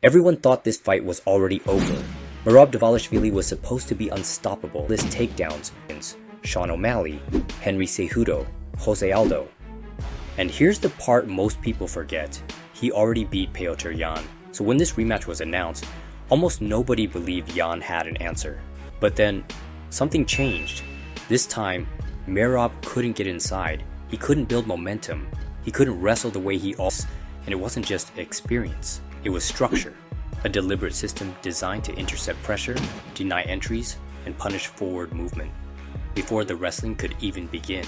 Everyone thought this fight was already over. Merab Dvalishvili was supposed to be unstoppable. This takedowns, Sean O'Malley, Henry Cejudo, Jose Aldo. And here's the part most people forget. He already beat Petr Yan. So when this rematch was announced, almost nobody believed Yan had an answer. But then, something changed. This time, Merab couldn't get inside. He couldn't build momentum. He couldn't wrestle the way he always. And it wasn't just experience. It was structure. A deliberate system designed to intercept pressure, deny entries, and punish forward movement before the wrestling could even begin.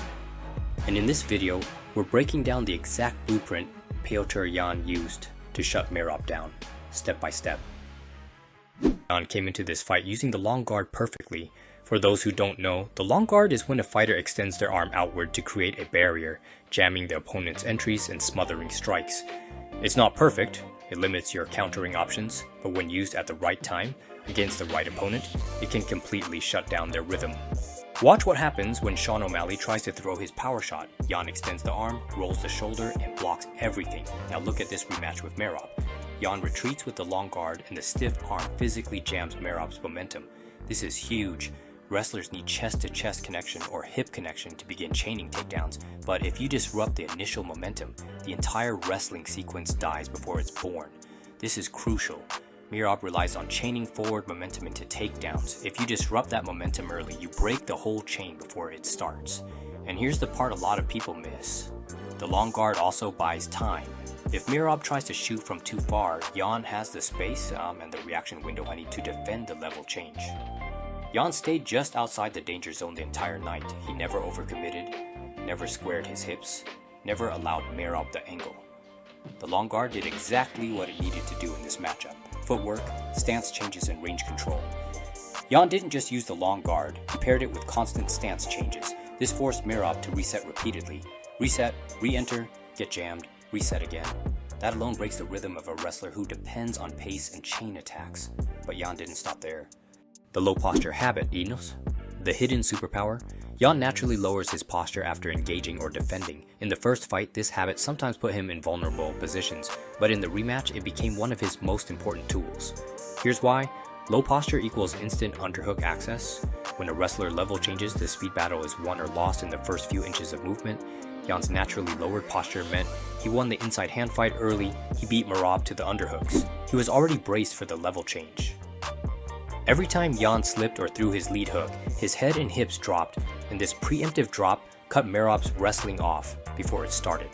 And in this video, we're breaking down the exact blueprint Petr Yan used to shut Merab down, step by step. Yan came into this fight using the long guard perfectly. For those who don't know, the long guard is when a fighter extends their arm outward to create a barrier, jamming the opponent's entries and smothering strikes. It's not perfect, it limits your countering options, but when used at the right time, against the right opponent, it can completely shut down their rhythm. Watch what happens when Sean O'Malley tries to throw his power shot. Yan extends the arm, rolls the shoulder, and blocks everything. Now look at this rematch with Merab. Yan retreats with the long guard, and the stiff arm physically jams Merab's momentum. This is huge. Wrestlers need chest-to-chest connection or hip connection to begin chaining takedowns, but if you disrupt the initial momentum, the entire wrestling sequence dies before it's born. This is crucial. Merab relies on chaining forward momentum into takedowns. If you disrupt that momentum early, you break the whole chain before it starts. And here's the part a lot of people miss. The long guard also buys time. If Merab tries to shoot from too far, Yan has the space and the reaction window honey to defend the level change. Yan stayed just outside the danger zone the entire night. He never overcommitted, never squared his hips, never allowed Merab the angle. The long guard did exactly what it needed to do in this matchup. Footwork, stance changes, and range control. Yan didn't just use the long guard, he paired it with constant stance changes. This forced Merab to reset repeatedly. Reset, re-enter, get jammed, reset again. That alone breaks the rhythm of a wrestler who depends on pace and chain attacks. But Yan didn't stop there. The low posture habit, Inos, the hidden superpower. Yan naturally lowers his posture after engaging or defending. In the first fight, this habit sometimes put him in vulnerable positions, but in the rematch, it became one of his most important tools. Here's why. Low posture equals instant underhook access. When a wrestler level changes, the speed battle is won or lost in the first few inches of movement. Yan's naturally lowered posture meant he won the inside hand fight early. He beat Merab to the underhooks. He was already braced for the level change. Every time Yan slipped or threw his lead hook, his head and hips dropped, and this preemptive drop cut Merab's wrestling off before it started.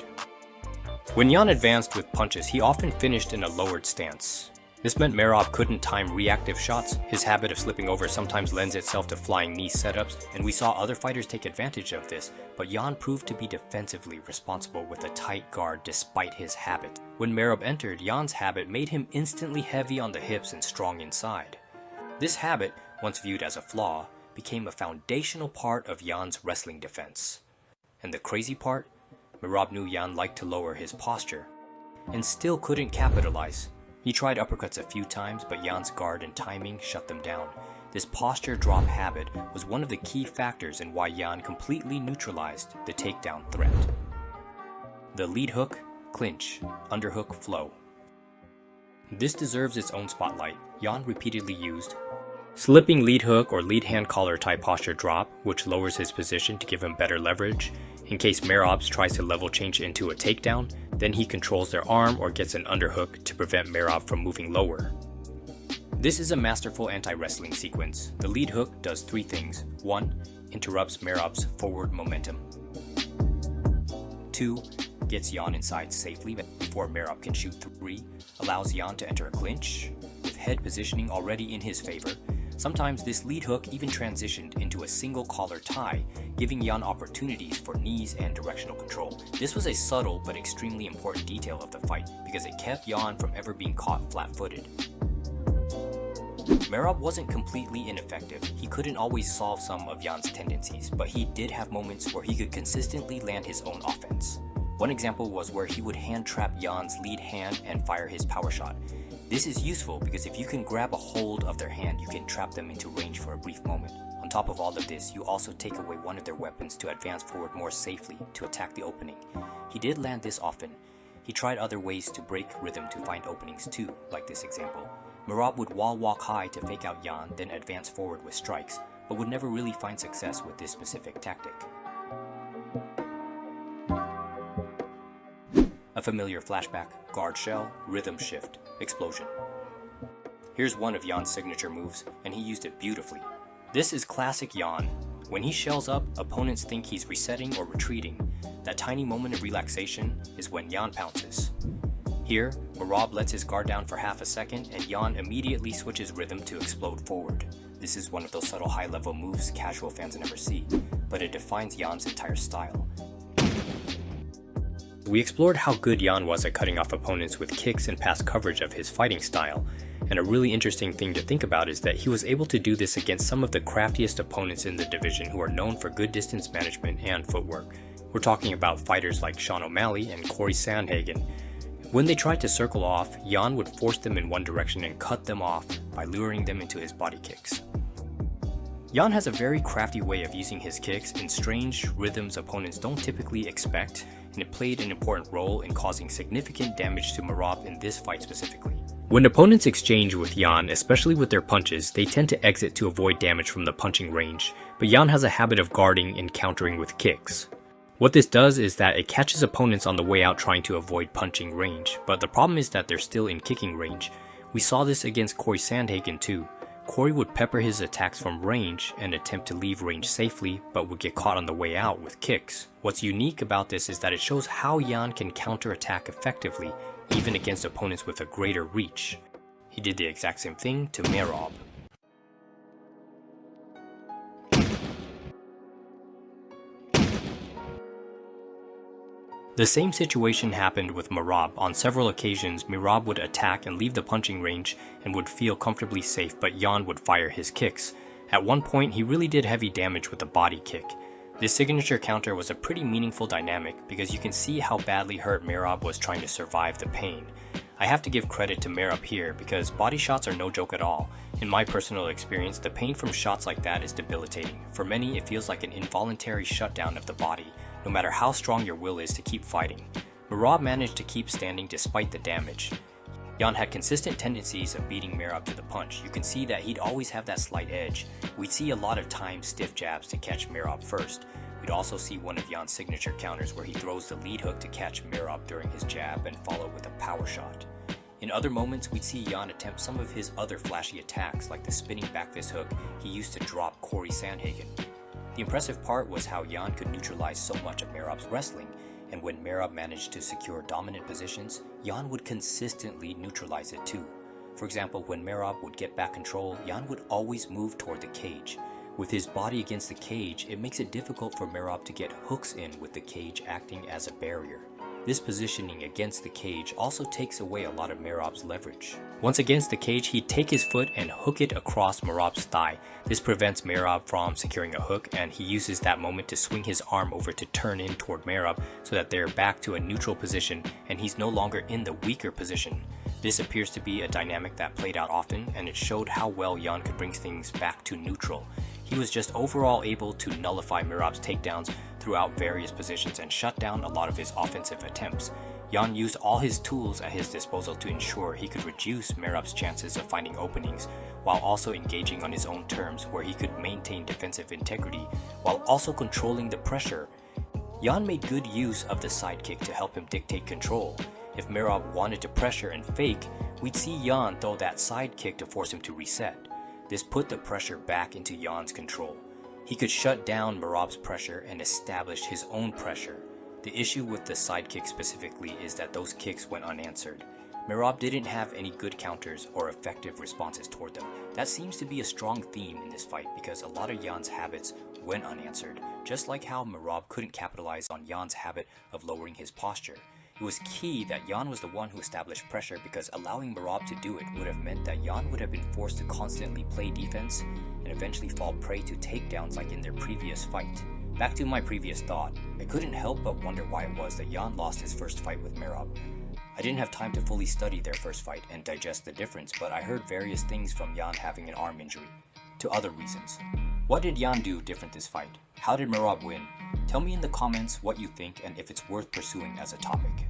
When Yan advanced with punches, he often finished in a lowered stance. This meant Merab couldn't time reactive shots. His habit of slipping over sometimes lends itself to flying knee setups, and we saw other fighters take advantage of this, but Yan proved to be defensively responsible with a tight guard despite his habit. When Merab entered, Yan's habit made him instantly heavy on the hips and strong inside. This habit, once viewed as a flaw, became a foundational part of Yan's wrestling defense. And the crazy part? Merab knew Yan liked to lower his posture, and still couldn't capitalize. He tried uppercuts a few times, but Yan's guard and timing shut them down. This posture drop habit was one of the key factors in why Yan completely neutralized the takedown threat. The lead hook, clinch, underhook, flow. This deserves its own spotlight. Yan repeatedly used slipping lead hook or lead hand collar type posture drop, which lowers his position to give him better leverage. In case Merab tries to level change into a takedown, then he controls their arm or gets an underhook to prevent Merab from moving lower. This is a masterful anti-wrestling sequence. The lead hook does three things. 1. Interrupts Merab's forward momentum. 2. Gets Yan inside safely before Merab can shoot. 3. Allows Yan to enter a clinch, with head positioning already in his favor. Sometimes this lead hook even transitioned into a single collar tie, giving Yan opportunities for knees and directional control. This was a subtle but extremely important detail of the fight because it kept Yan from ever being caught flat-footed. Merab wasn't completely ineffective. He couldn't always solve some of Yan's tendencies, but he did have moments where he could consistently land his own offense. One example was where he would hand trap Yan's lead hand and fire his power shot. This is useful because if you can grab a hold of their hand, you can trap them into range for a brief moment. On top of all of this, you also take away one of their weapons to advance forward more safely to attack the opening. He did land this often. He tried other ways to break rhythm to find openings too, like this example. Merab would wall walk high to fake out Yan, then advance forward with strikes, but would never really find success with this specific tactic. A familiar flashback, guard shell, rhythm shift, explosion. Here's one of Yan's signature moves, and he used it beautifully. This is classic Yan. When he shells up, opponents think he's resetting or retreating. That tiny moment of relaxation is when Yan pounces. Here, Merab lets his guard down for half a second, and Yan immediately switches rhythm to explode forward. This is one of those subtle high-level moves casual fans never see, but it defines Yan's entire style. We explored how good Yan was at cutting off opponents with kicks and pass coverage of his fighting style, and a really interesting thing to think about is that he was able to do this against some of the craftiest opponents in the division who are known for good distance management and footwork. We're talking about fighters like Sean O'Malley and Corey Sandhagen. When they tried to circle off, Yan would force them in one direction and cut them off by luring them into his body kicks. Yan has a very crafty way of using his kicks in strange rhythms opponents don't typically expect, and it played an important role in causing significant damage to Merab in this fight specifically. When opponents exchange with Yan, especially with their punches, they tend to exit to avoid damage from the punching range, but Yan has a habit of guarding and countering with kicks. What this does is that it catches opponents on the way out trying to avoid punching range, but the problem is that they're still in kicking range. We saw this against Corey Sandhagen too. Corey would pepper his attacks from range and attempt to leave range safely, but would get caught on the way out with kicks. What's unique about this is that it shows how Yan can counterattack effectively, even against opponents with a greater reach. He did the exact same thing to Merab. The same situation happened with Merab. On several occasions, Merab would attack and leave the punching range and would feel comfortably safe, but Yan would fire his kicks. At one point, he really did heavy damage with a body kick. This signature counter was a pretty meaningful dynamic because you can see how badly hurt Merab was trying to survive the pain. I have to give credit to Merab here because body shots are no joke at all. In my personal experience, the pain from shots like that is debilitating. For many, it feels like an involuntary shutdown of the body, no matter how strong your will is to keep fighting. Merab managed to keep standing despite the damage. Yan had consistent tendencies of beating Merab to the punch. You can see that he'd always have that slight edge. We'd see a lot of times stiff jabs to catch Merab first. We'd also see one of Yan's signature counters where he throws the lead hook to catch Merab during his jab and follow with a power shot. In other moments, we'd see Yan attempt some of his other flashy attacks like the spinning back fist hook he used to drop Corey Sandhagen. The impressive part was how Yan could neutralize so much of Merab's wrestling, and when Merab managed to secure dominant positions, Yan would consistently neutralize it too. For example, when Merab would get back control, Yan would always move toward the cage. With his body against the cage, it makes it difficult for Merab to get hooks in with the cage acting as a barrier. This positioning against the cage also takes away a lot of Merab's leverage. Once against the cage, he'd take his foot and hook it across Merab's thigh. This prevents Merab from securing a hook, and he uses that moment to swing his arm over to turn in toward Merab so that they're back to a neutral position and he's no longer in the weaker position. This appears to be a dynamic that played out often, and it showed how well Yan could bring things back to neutral. He was just overall able to nullify Merab's takedowns throughout various positions and shut down a lot of his offensive attempts. Yan used all his tools at his disposal to ensure he could reduce Merab's chances of finding openings, while also engaging on his own terms where he could maintain defensive integrity, while also controlling the pressure. Yan made good use of the sidekick to help him dictate control. If Merab wanted to pressure and fake, we'd see Yan throw that sidekick to force him to reset. This put the pressure back into Yan's control. He could shut down Merab's pressure and establish his own pressure. The issue with the sidekick specifically is that those kicks went unanswered. Merab didn't have any good counters or effective responses toward them. That seems to be a strong theme in this fight because a lot of Yan's habits went unanswered, just like how Merab couldn't capitalize on Yan's habit of lowering his posture. It was key that Yan was the one who established pressure because allowing Merab to do it would have meant that Yan would have been forced to constantly play defense and eventually fall prey to takedowns like in their previous fight. Back to my previous thought, I couldn't help but wonder why it was that Yan lost his first fight with Merab. I didn't have time to fully study their first fight and digest the difference, but I heard various things from Yan having an arm injury, to other reasons. What did Yan do different this fight? How did Merab win? Tell me in the comments what you think and if it's worth pursuing as a topic.